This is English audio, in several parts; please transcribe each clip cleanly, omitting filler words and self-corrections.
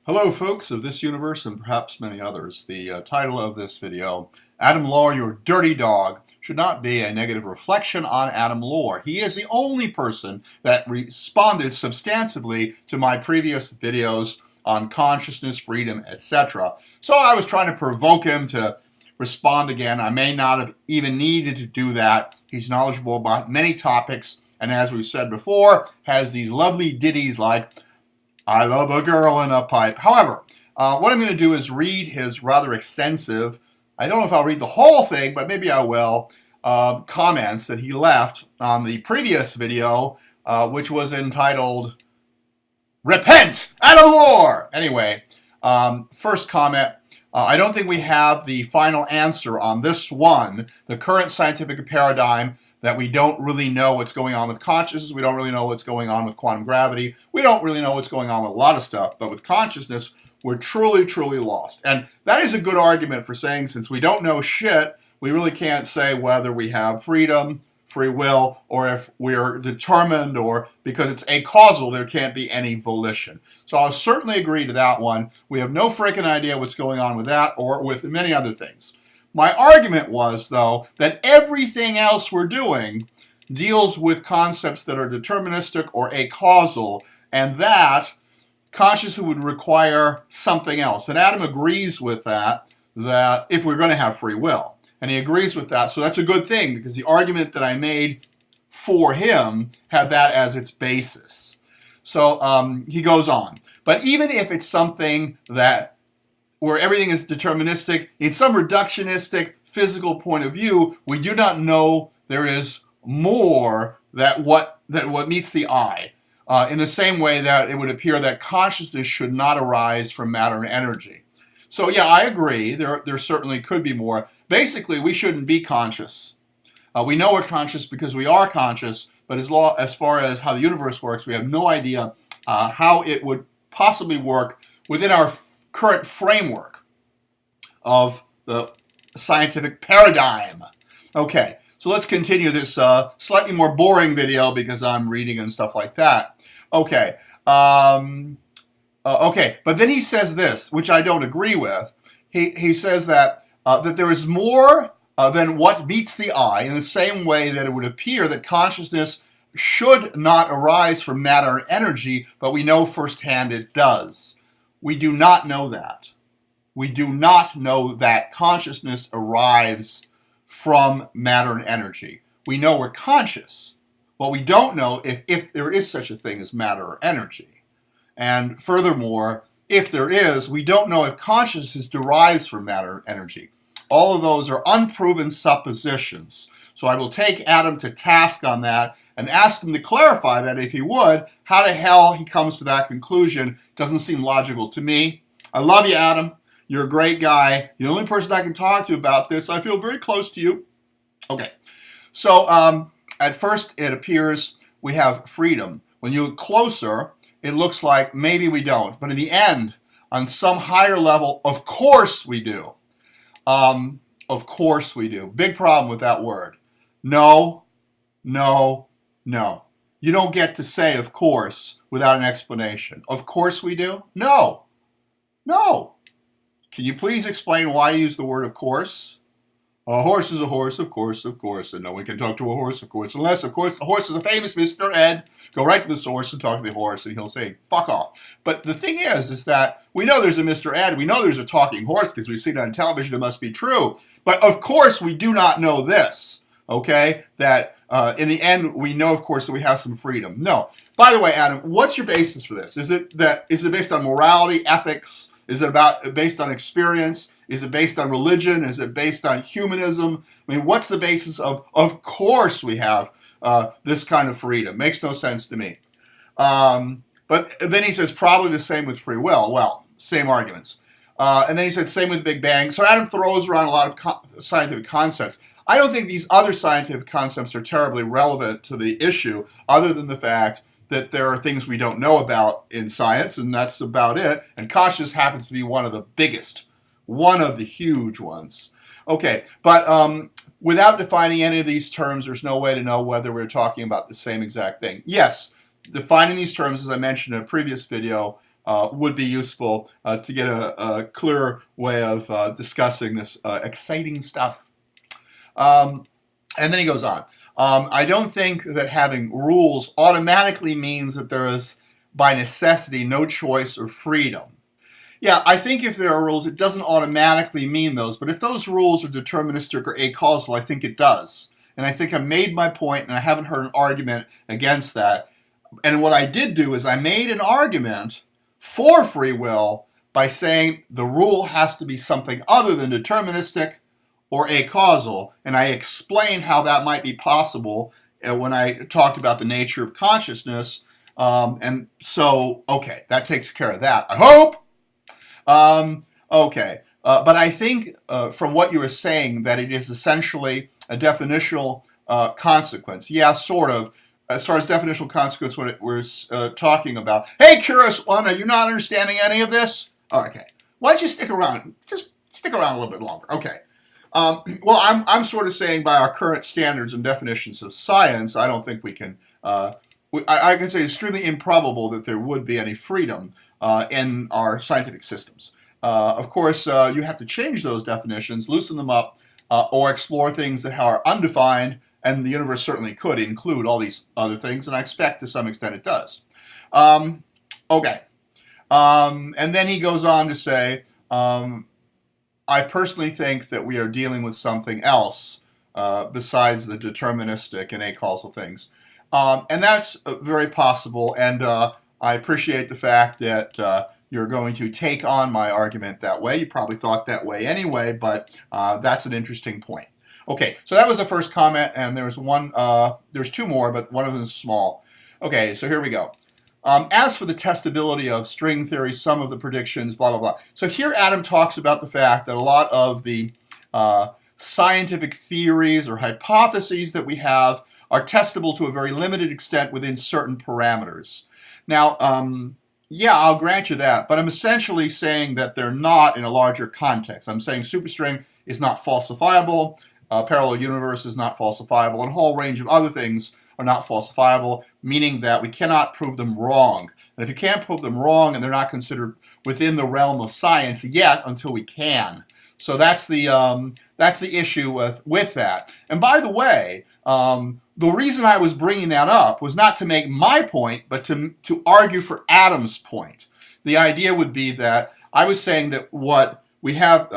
Hello folks of this universe and perhaps many others. The title of this video, Adam Lohr, Your Dirty Dog, should not be a negative reflection on Adam Lohr. He is the only person that responded substantively to my previous videos on consciousness, freedom, etc. So I was trying to provoke him to respond again. I may not have even needed to do that. He's knowledgeable about many topics, and as we've said before, has these lovely ditties like I love a girl in a pipe. However, what I'm going to do is read his rather extensive, I don't know if I'll read the whole thing, but maybe I will, comments that he left on the previous video, which was entitled, Repent, Adam Lohr! Anyway, first comment, I don't think we have the final answer on this one. The current scientific paradigm that we don't really know what's going on with consciousness, we don't really know what's going on with quantum gravity, we don't really know what's going on with a lot of stuff, but with consciousness, we're truly, truly lost. And that is a good argument for saying since we don't know shit, we really can't say whether we have freedom, free will, or if we're determined, or because it's acausal, there can't be any volition. So I'll certainly agree to that one. We have no freaking idea what's going on with that or with many other things. My argument was, though, that everything else we're doing deals with concepts that are deterministic or acausal, and that consciousness would require something else. And Adam agrees with that if we're going to have free will. And he agrees with that, so that's a good thing, because the argument that I made for him had that as its basis. So he goes on. But even if it's something where everything is deterministic, in some reductionistic physical point of view, we do not know there is more than what meets the eye. In the same way that it would appear that consciousness should not arise from matter and energy. So yeah, I agree, there certainly could be more. Basically, we shouldn't be conscious. We know we're conscious because we are conscious, but as far as how the universe works, we have no idea how it would possibly work within our current framework of the scientific paradigm. Okay, so let's continue this slightly more boring video because I'm reading and stuff like that. Okay, okay, but then he says this, which I don't agree with. He says that there is more than what meets the eye, in the same way that it would appear that consciousness should not arise from matter and energy, but we know firsthand it does. We do not know that. We do not know that consciousness arrives from matter and energy. We know we're conscious. What we don't know if there is such a thing as matter or energy. And furthermore, if there is, we don't know if consciousness derives from matter and energy. All of those are unproven suppositions. So I will take Adam to task on that and ask him to clarify that if he would. How the hell he comes to that conclusion doesn't seem logical to me. I love you, Adam. You're a great guy. You're the only person I can talk to about this. I feel very close to you. Okay. So at first it appears we have freedom. When you look closer, it looks like maybe we don't. But in the end, on some higher level, of course we do. Of course we do. Big problem with that word. No, no, no. You don't get to say of course without an explanation. Of course we do? No. No. Can you please explain why you use the word of course? A horse is a horse, of course, and no one can talk to a horse, of course, unless, of course, the horse is a famous Mr. Ed. Go right to the source and talk to the horse, and he'll say, fuck off. But the thing is that we know there's a Mr. Ed, we know there's a talking horse, because we've seen it on television, it must be true. But, of course, we do not know this, okay? That, in the end, we know, of course, that we have some freedom. No. By the way, Adam, what's your basis for this? Is it based on morality, ethics? Is it based on experience? Is it based on religion? Is it based on humanism? I mean, what's the basis of course we have this kind of freedom? Makes no sense to me. But then he says probably the same with free will. Well, same arguments. And then he said same with Big Bang. So Adam throws around a lot of scientific concepts. I don't think these other scientific concepts are terribly relevant to the issue, other than the fact that there are things we don't know about in science, and that's about it. And consciousness happens to be one of the biggest, one of the huge ones. Okay, but without defining any of these terms, there's no way to know whether we're talking about the same exact thing. Yes, defining these terms, as I mentioned in a previous video, would be useful to get a clearer way of discussing this exciting stuff. And then he goes on. I don't think that having rules automatically means that there is, by necessity, no choice or freedom. Yeah, I think if there are rules, it doesn't automatically mean those. But if those rules are deterministic or acausal, I think it does. And I think I made my point, and I haven't heard an argument against that. And what I did do is I made an argument for free will by saying the rule has to be something other than deterministic or acausal. And I explained how that might be possible when I talked about the nature of consciousness. And so, okay, that takes care of that, I hope. Okay, but I think from what you were saying that it is essentially a definitional consequence. Yeah, sort of. As far as definitional consequence, what we're talking about. Hey, curious one, are you not understanding any of this? Oh, okay. Why don't you stick around? Just stick around a little bit longer. Okay. Well, I'm sort of saying by our current standards and definitions of science, I don't think we can. I can say it's extremely improbable that there would be any freedom in our scientific systems. Of course, you have to change those definitions, loosen them up, or explore things that are undefined, and the universe certainly could include all these other things, and I expect to some extent it does. Okay. And then he goes on to say, I personally think that we are dealing with something else besides the deterministic and acausal things. And that's very possible, and I appreciate the fact that you're going to take on my argument that way. You probably thought that way anyway, but that's an interesting point. Okay, so that was the first comment, and there's two more, but one of them is small. Okay, so here we go. As for the testability of string theory, some of the predictions, blah, blah, blah. So here Adam talks about the fact that a lot of the scientific theories or hypotheses that we have are testable to a very limited extent within certain parameters. Now, yeah, I'll grant you that, but I'm essentially saying that they're not in a larger context. I'm saying superstring is not falsifiable, parallel universe is not falsifiable, and a whole range of other things are not falsifiable, meaning that we cannot prove them wrong. And if you can't prove them wrong, and they're not considered within the realm of science yet until we can. So that's the issue with that. And by the way, the reason I was bringing that up was not to make my point, but to argue for Adam's point. The idea would be that I was saying that what we have,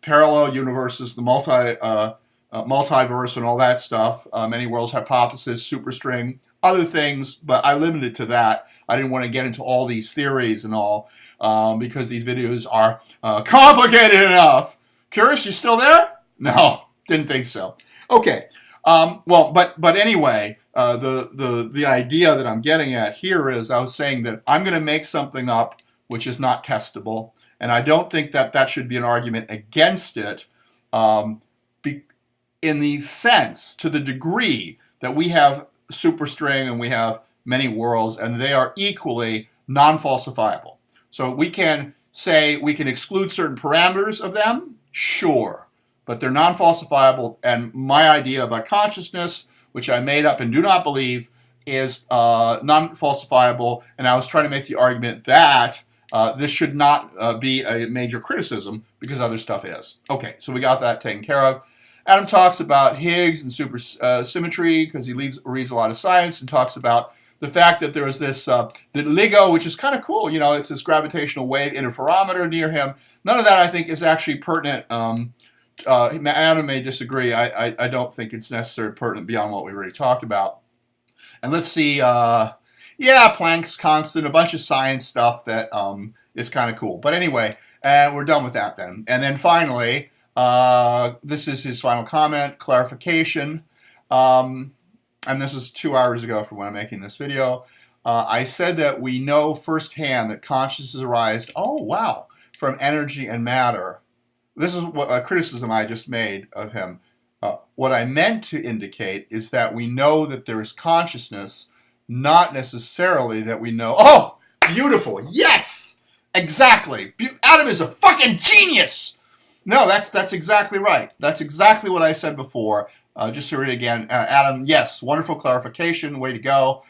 parallel universes, the multiverse and all that stuff, many worlds hypothesis, superstring, other things, but I limited to that. I didn't want to get into all these theories and all, because these videos are complicated enough. Curious, you still there? No, didn't think so. Okay. Well, but anyway, the idea that I'm getting at here is I was saying that I'm going to make something up which is not testable, and I don't think that that should be an argument against it, in the sense, to the degree that we have superstring and we have many worlds, and they are equally non-falsifiable. So we can say we can exclude certain parameters of them, sure. But they're non-falsifiable, and my idea about consciousness, which I made up and do not believe, is non-falsifiable, and I was trying to make the argument that this should not be a major criticism because other stuff is. Okay, so we got that taken care of. Adam talks about Higgs and supersymmetry because he reads a lot of science, and talks about the fact that there is this the LIGO, which is kind of cool. You know, it's this gravitational wave interferometer near him. None of that, I think, is actually pertinent. Adam may disagree. I don't think it's necessarily pertinent beyond what we already talked about. And let's see, yeah, Planck's constant, a bunch of science stuff that is kind of cool. But anyway, we're done with that then. And then finally, this is his final comment, clarification. And this is 2 hours ago from when I'm making this video. I said that we know firsthand that consciousness arises, oh wow, from energy and matter. This is what a criticism I just made of him. What I meant to indicate is that we know that there is consciousness, not necessarily that we know. Oh, beautiful. Yes, exactly. Adam is a fucking genius. No, that's exactly right. That's exactly what I said before. Just to read it again, Adam, yes, wonderful clarification. Way to go.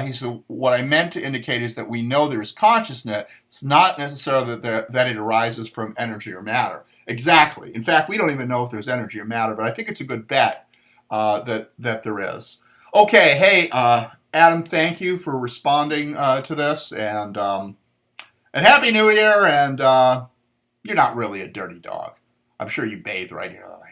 He said, what I meant to indicate is that we know there is consciousness. It's not necessarily that it arises from energy or matter. Exactly. In fact, we don't even know if there's energy or matter, but I think it's a good bet that there is. Okay, hey, Adam, thank you for responding to this, and Happy New Year, and you're not really a dirty dog. I'm sure you bathe regularly.